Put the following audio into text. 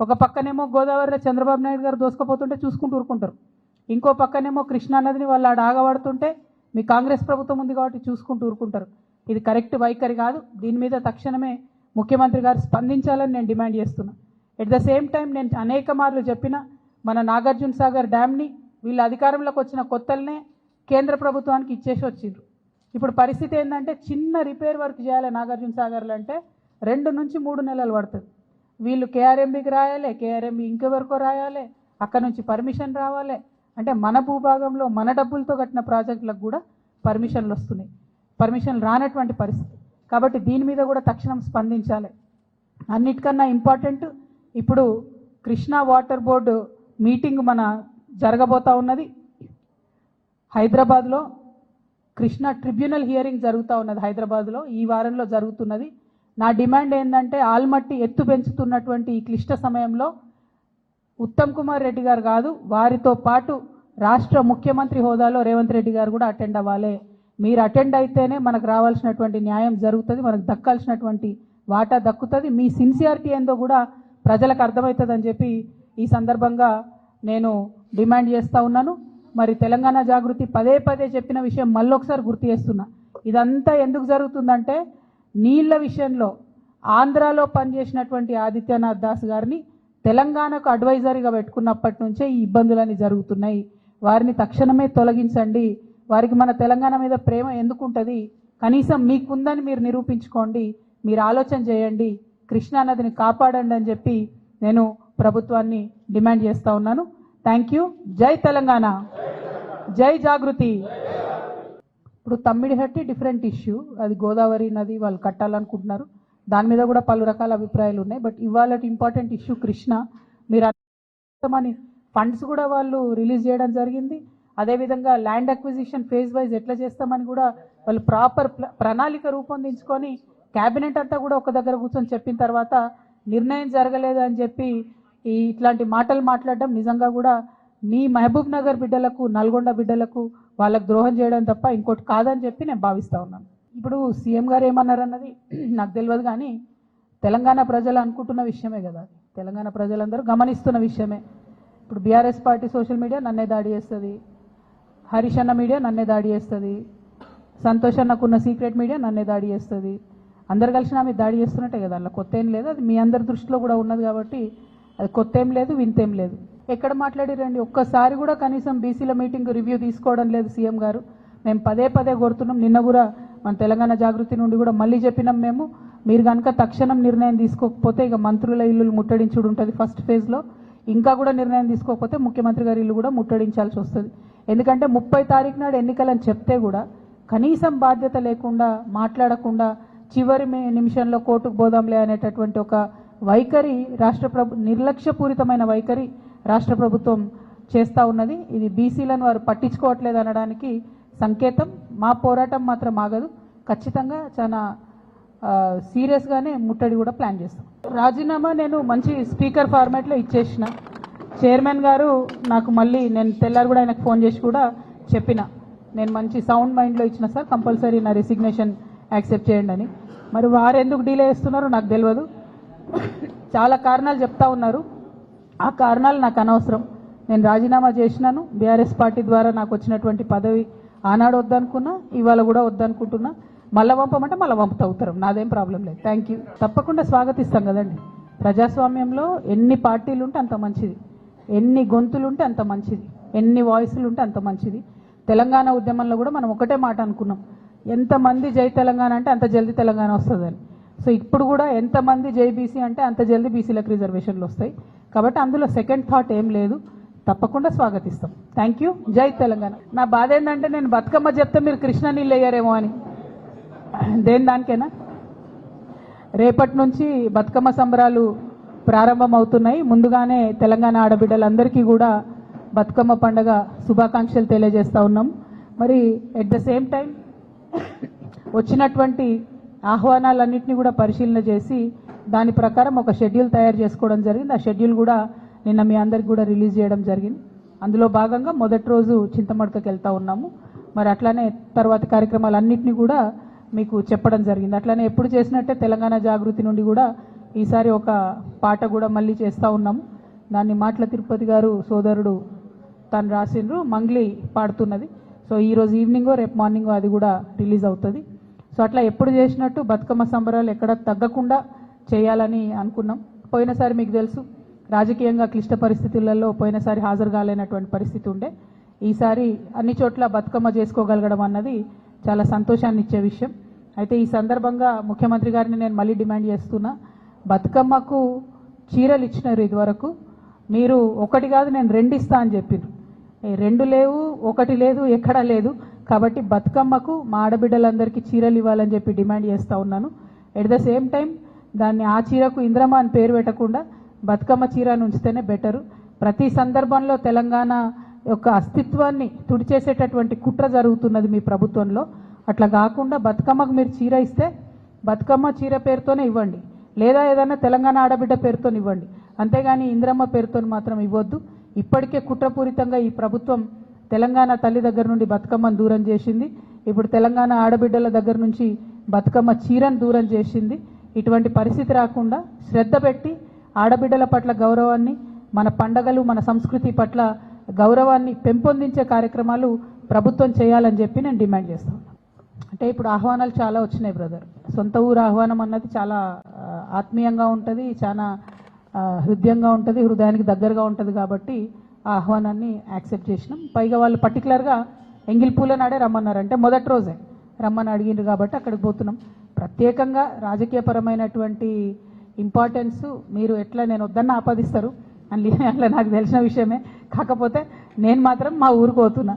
ఒక పక్కనేమో గోదావరిలో చంద్రబాబు నాయుడు గారు దోసుకుపోతుంటే చూసుకుంటూ ఊరుకుంటారు, ఇంకో పక్కనేమో కృష్ణా నదిని వాళ్ళు ఆడ ఆగబడుతుంటే మీ కాంగ్రెస్ ప్రభుత్వం ఉంది కాబట్టి చూసుకుంటూ ఊరుకుంటారు. ఇది కరెక్ట్ వైఖరి కాదు. దీని మీద తక్షణమే ముఖ్యమంత్రి గారు స్పందించాలని నేను డిమాండ్ చేస్తున్నా. ఎట్ ద సేమ్ టైం నేను అనేక మార్లు చెప్పిన మన నాగార్జున సాగర్ డ్యామ్ని వీళ్ళు అధికారంలోకి వచ్చిన కొత్తలనే కేంద్ర ప్రభుత్వానికి ఇచ్చేసి వచ్చిండ్రు. ఇప్పుడు పరిస్థితి ఏంటంటే చిన్న రిపేర్ వర్క్ చేయాలి నాగార్జున సాగర్లో అంటే 2 నుంచి 3 నెలలు పడుతుంది. వీళ్ళు కేఆర్ఎంబీకి రాయాలి, కేఆర్ఎంబీ ఇంకెవరికో రాయాలి, అక్కడ నుంచి పర్మిషన్ రావాలి. అంటే మన భూభాగంలో మన డబ్బులతో కట్టిన ప్రాజెక్టులకు కూడా పర్మిషన్లు వస్తున్నాయి, పర్మిషన్లు రానటువంటి పరిస్థితి. కాబట్టి దీని మీద కూడా తక్షణం స్పందించాలి. అన్నిటికన్నా ఇంపార్టెంట్ ఇప్పుడు కృష్ణా వాటర్ బోర్డు మీటింగ్ మన జరగబోతా ఉన్నది హైదరాబాద్లో. కృష్ణా ట్రిబ్యునల్ హియరింగ్ జరుగుతూ ఉన్నది హైదరాబాద్లో, ఈ వారంలో జరుగుతున్నది. నా డిమాండ్ ఏంటంటే ఆల్మట్టి ఎత్తు పెంచుతున్నటువంటి ఈ క్లిష్ట సమయంలో ఉత్తమ్ కుమార్ రెడ్డి గారు కాదు, వారితో పాటు రాష్ట్ర ముఖ్యమంత్రి హోదాలో రేవంత్ రెడ్డి గారు కూడా అటెండ్ అవ్వాలి. మీరు అటెండ్ అయితేనే మనకు రావాల్సినటువంటి న్యాయం జరుగుతుంది, మనకు దక్కాల్సినటువంటి వాటా దక్కుతుంది. మీ సిన్సియారిటీ ఏందో కూడా ప్రజలకు అర్థమవుతుందని చెప్పి ఈ సందర్భంగా నేను డిమాండ్ చేస్తూ ఉన్నాను. మరి తెలంగాణ జాగృతి పదే పదే చెప్పిన విషయం మళ్ళొకసారి గుర్తు చేస్తున్నా. ఇదంతా ఎందుకు జరుగుతుందంటే నీళ్ల విషయంలో ఆంధ్రాలో పనిచేసినటువంటి ఆదిత్యనాథ్ దాస్ గారిని తెలంగాణకు అడ్వైజరీగా పెట్టుకున్నప్పటి నుంచే ఈ ఇబ్బందులన్నీ జరుగుతున్నాయి. వారిని తక్షణమే తొలగించండి. వారికి మన తెలంగాణ మీద ప్రేమ ఎందుకుంటుంది? కనీసం మీకుందని మీరు నిరూపించుకోండి, మీరు ఆలోచన చేయండి, కృష్ణానదిని కాపాడండి అని చెప్పి నేను ప్రభుత్వాన్ని డిమాండ్ చేస్తూ ఉన్నాను. Thank you. జై తెలంగాణ, జై జాగృతి. ఇప్పుడు తమ్మిడిహట్టి డిఫరెంట్ ఇష్యూ, అది గోదావరి నది వాళ్ళు కట్టాలనుకుంటున్నారు, దాని మీద కూడా పలు రకాల అభిప్రాయాలు ఉన్నాయి. బట్ ఇవాళ ఇంపార్టెంట్ ఇష్యూ కృష్ణ. మీరు అర్థమని ఫండ్స్ కూడా వాళ్ళు రిలీజ్ చేయడం జరిగింది. అదేవిధంగా ల్యాండ్ అక్విజిషన్ ఫేజ్ వైజ్ ఎట్లా చేస్తామని కూడా వాళ్ళు ప్రాపర్ ప్రణాళిక రూపొందించుకొని క్యాబినెట్ అంతా కూడా ఒక దగ్గర కూర్చొని చెప్పిన తర్వాత నిర్ణయం జరగలేదు అని చెప్పి ఇట్లాంటి మాటలు మాట్లాడడం నిజంగా కూడా మీ మహబూబ్ నగర్ బిడ్డలకు, నల్గొండ బిడ్డలకు వాళ్ళకు ద్రోహం చేయడం తప్ప ఇంకోటి కాదని చెప్పి నేను భావిస్తూ ఉన్నాను. ఇప్పుడు సీఎం గారు ఏమన్నారు అన్నది నాకు తెలియదు, కానీ తెలంగాణ ప్రజలు అనుకుంటున్న విషయమే కదా, తెలంగాణ ప్రజలందరూ గమనిస్తున్న విషయమే. ఇప్పుడు బీఆర్ఎస్ పార్టీ సోషల్ మీడియా నన్నే దాడి చేస్తుంది, హరీష్ అన్న మీడియా నన్నే దాడి చేస్తుంది, సంతోష్ అన్నకున్న సీక్రెట్ మీడియా నన్నే దాడి చేస్తుంది. అందరు కలిసి నా మీద దాడి చేస్తున్నట్టే కదా, అందులో కొత్త ఏం లేదు. అది మీ అందరి దృష్టిలో కూడా ఉన్నది కాబట్టి అది కొత్త ఏం లేదు, వింతేం లేదు. ఎక్కడ మాట్లాడిరండి? ఒక్కసారి కూడా కనీసం బీసీల మీటింగ్ రివ్యూ తీసుకోవడం లేదు సీఎం గారు. మేము పదే పదే కోరుతున్నాం. నిన్న కూడా మన తెలంగాణ జాగృతి నుండి కూడా మళ్ళీ చెప్పినాం మేము, మీరు కనుక తక్షణం నిర్ణయం తీసుకోకపోతే ఇక మంత్రుల ఇల్లు ముట్టడించుడు ఉంటుంది ఫస్ట్ ఫేజ్లో. ఇంకా కూడా నిర్ణయం తీసుకోకపోతే ముఖ్యమంత్రి గారి ఇల్లు కూడా ముట్టడించాల్సి వస్తుంది. ఎందుకంటే 30 తారీఖు నాడు ఎన్నికలని చెప్తే కూడా కనీసం బాధ్యత లేకుండా, మాట్లాడకుండా చివరి నిమిషంలో కోర్టుకు పోదాంలే అనేటటువంటి ఒక వైఖరి నిర్లక్ష్యపూరితమైన వైఖరి రాష్ట్ర ప్రభుత్వం చేస్తూ ఉన్నది. ఇది బీసీలను వారు పట్టించుకోవట్లేదు అనడానికి సంకేతం. మా పోరాటం మాత్రం ఆగదు, ఖచ్చితంగా చాలా సీరియస్గానే ముట్టడి కూడా ప్లాన్ చేస్తాం. రాజీనామా నేను మంచి స్పీకర్ ఫార్మాట్లో ఇచ్చేసిన. చైర్మన్ గారు నాకు మళ్ళీ నేను తెల్లారు కూడా ఆయనకు ఫోన్ చేసి కూడా చెప్పిన, నేను మంచి సౌండ్ మైండ్లో ఇచ్చిన సార్, కంపల్సరీ నా రెసిగ్నేషన్ యాక్సెప్ట్ చేయండి అని. మరి వారు ఎందుకు డిలే చేస్తున్నారో నాకు తెలియదు. చాలా కారణాలు చెప్తా ఉన్నారు, ఆ కారణాలు నాకు అనవసరం. నేను రాజీనామా చేసినాను. బీఆర్ఎస్ పార్టీ ద్వారా నాకు వచ్చినటువంటి పదవి ఆనాడు వద్దనుకున్నా, ఇవాళ కూడా వద్దనుకుంటున్నా. మళ్ళీ పంపమంటే మళ్ళీ పంపుతా ఉత్తరం, నాదేం ప్రాబ్లం లేదు. Thank you. తప్పకుండా స్వాగతిస్తాం కదండి. ప్రజాస్వామ్యంలో ఎన్ని పార్టీలు ఉంటే అంత మంచిది, ఎన్ని గొంతులు ఉంటే అంత మంచిది, ఎన్ని వాయిస్లు ఉంటే అంత మంచిది. తెలంగాణ ఉద్యమంలో కూడా మనం ఒకటే మాట అనుకున్నాం, ఎంతమంది జై తెలంగాణ అంటే అంత జల్దీ తెలంగాణ వస్తుందని. సో ఇప్పుడు కూడా ఎంతమంది జై బీసీ అంటే అంత జల్దీ బీసీలకు రిజర్వేషన్లు వస్తాయి. కాబట్టి అందులో సెకండ్ థాట్ ఏం లేదు, తప్పకుండా స్వాగతిస్తాం. Thank you. జై తెలంగాణ. నా బాధ ఏంటంటే నేను బతుకమ్మ చెప్తే మీరు కృష్ణ నీళ్ళు వేయరేమో అని. దేని దానికైనా రేపటి నుంచి బతుకమ్మ సంబరాలు ప్రారంభం అవుతున్నాయి. ముందుగానే తెలంగాణ ఆడబిడ్డలందరికీ కూడా బతుకమ్మ పండుగ శుభాకాంక్షలు తెలియజేస్తూ ఉన్నాం. మరి ఎట్ ద సేమ్ టైం వచ్చినటువంటి ఆహ్వానాలన్నింటినీ కూడా పరిశీలన చేసి దాని ప్రకారం ఒక షెడ్యూల్ తయారు చేసుకోవడం జరిగింది. ఆ షెడ్యూల్ కూడా నిన్న మీ అందరికి కూడా రిలీజ్ చేయడం జరిగింది. అందులో భాగంగా మొదటి రోజు చింతమడకకి వెళ్తూ ఉన్నాము. మరి అట్లానే తర్వాత కార్యక్రమాలన్నింటినీ కూడా మీకు చెప్పడం జరిగింది. అట్లానే ఎప్పుడు చేసినట్టే తెలంగాణ జాగృతి నుండి కూడా ఈసారి ఒక పాట కూడా మళ్ళీ చేస్తూ ఉన్నాము. దాన్ని మాటల తిరుపతి గారు సోదరుడు తను రాసిండ్రు, మంగ్లీ పాడుతున్నది. సో ఈరోజు ఈవినింగో రేపు మార్నింగో అది కూడా రిలీజ్ అవుతుంది. సో అట్లా ఎప్పుడు చేసినట్టు బతుకమ్మ సంబరాలు ఎక్కడ తగ్గకుండా చేయాలని అనుకున్నాం. పోయినసారి మీకు తెలుసు రాజకీయంగా క్లిష్ట పరిస్థితులలో పోయినసారి హాజరు కాలేనటువంటి పరిస్థితి ఉండే. ఈసారి అన్ని చోట్ల బతుకమ్మ చేసుకోగలగడం అన్నది చాలా సంతోషాన్ని ఇచ్చే విషయం. అయితే ఈ సందర్భంగా ముఖ్యమంత్రి గారిని నేను మళ్ళీ డిమాండ్ చేస్తున్నా, బతుకమ్మకు చీరలు ఇచ్చినారు ఇదివరకు, మీరు ఒకటి కాదు నేను 2 ఇస్తా అని చెప్పారు. 2 లేవు, 1 లేదు, ఎక్కడా లేదు. కాబట్టి బతుకమ్మకు మా ఆడబిడ్డలందరికీ చీరలు ఇవ్వాలని చెప్పి డిమాండ్ చేస్తూ ఉన్నాను. ఎట్ ద సేమ్ టైం దాన్ని ఆ చీరకు ఇంద్రమ్మ అని పేరు పెట్టకుండా బతుకమ్మ చీరను ఉంచితేనే బెటరు. ప్రతి సందర్భంలో తెలంగాణ యొక్క అస్తిత్వాన్ని తుడిచేసేటటువంటి కుట్ర జరుగుతున్నది మీ ప్రభుత్వంలో. అట్లా కాకుండా బతుకమ్మకు మీరు చీర ఇస్తే బతుకమ్మ చీర పేరుతోనే ఇవ్వండి, లేదా ఏదైనా తెలంగాణ ఆడబిడ్డ పేరుతో ఇవ్వండి, అంతేగాని ఇంద్రమ్మ పేరుతో మాత్రం ఇవ్వద్దు. ఇప్పటికే కుట్రపూరితంగా ఈ ప్రభుత్వం తెలంగాణ తల్లి దగ్గర నుండి బతుకమ్మను దూరం చేసింది. ఇప్పుడు తెలంగాణ ఆడబిడ్డల దగ్గర నుంచి బతుకమ్మ చీరను దూరం చేసింది. ఇటువంటి పరిస్థితి రాకుండా శ్రద్ధ పెట్టి ఆడబిడ్డల పట్ల గౌరవాన్ని, మన పండగలు మన సంస్కృతి పట్ల గౌరవాన్ని పెంపొందించే కార్యక్రమాలు ప్రభుత్వం చేయాలని చెప్పి నేను డిమాండ్ చేస్తాను. అంటే ఇప్పుడు ఆహ్వానాలు చాలా వచ్చినాయి బ్రదర్. సొంత ఊరు ఆహ్వానం అన్నది చాలా ఆత్మీయంగా ఉంటుంది, చాలా హృదయంగా ఉంటుంది, హృదయానికి దగ్గరగా ఉంటుంది. కాబట్టి ఆ ఆహ్వానాన్ని యాక్సెప్ట్ చేసినాం. పైగా వాళ్ళు పర్టికులర్గా ఎంగిల్పూల నాడే రమ్మన్నారు, అంటే మొదటి రోజే రమ్మని అడిగిండ్రు కాబట్టి అక్కడికి పోతున్నాం. ప్రత్యేకంగా రాజకీయపరమైనటువంటి ఇంపార్టెన్స్ మీరు ఎట్లా నేను వద్దన్న ఆపాదిస్తారు అని అట్లా నాకు తెలిసిన విషయమే. కాకపోతే నేను మాత్రం మా ఊరికి పోతున్నా.